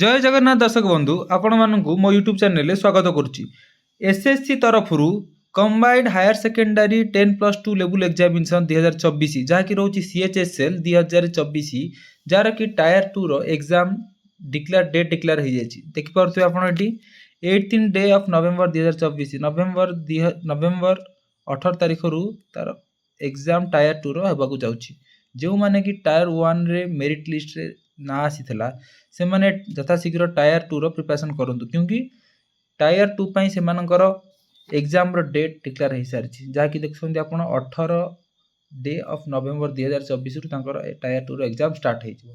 जय जगन्नाथ दर्शक बंधु आपण मानू मो यूट्यूब चैनल स्वागत करुच्ची। एसएससी तरफ combined higher secondary 10+2 level examination 2024 जहाँकि रोचे CHSL 2024 जार कि टायर 2 रो एग्जाम डेट डिक्लेयर हो जाए देखिपे आप 18 डे ऑफ नवेम्बर 2024 नवेम्बर 18 तारीख रू तार एग्जाम टायर 2 रो जाऊँगी जो मैंने कि टायर 1 रे मेरिट लिस्ट रे ना आसी से मैंने यथाशीघ्र टायर 2 रो प्रिपरेशन करूँ क्योंकि टायर 2 पाई से मानकर एग्जाम रो डेट डिक्लेयर हो सारी जहाँकि देखते आप 18 डे ऑफ नवेम्बर 2024 रु टायर 2 रो एग्जाम स्टार्ट हो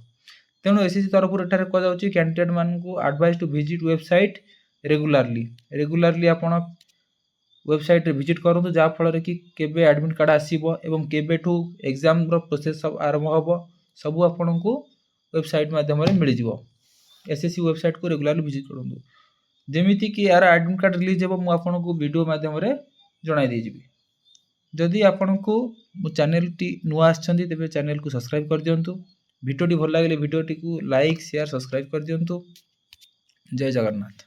तेणु एसएससी तरफ एठारे कहुच्छी कैंडिडेट मानू एडवाइस टू विजिट वेबसाइट रेगुलारली आप वेबसाइट रे विजिट करूँ जहाँफल कि केबे एडमिट कार्ड आसो एवं केबेठू एग्जाम रो प्रोसेस सब आरंभ हम सबू आपण को वेबसाइट माध्यम मिल जाव। एसएससी वेबसाइट को रेगुलारली विजिट करूँ जमीती कि यार एडमिट कार्ड रिलीज हो मुझे वीडियो माध्यम जन देजी। जदि आपण को मो चैनल टी नुआ आछंती तेबे चैनल को सब्सक्राइब कर दियंतु। वीडियो टी भल लगे वीडियो टी को लाइक शेयर सब्सक्राइब कर दियंतु। जय जगन्नाथ।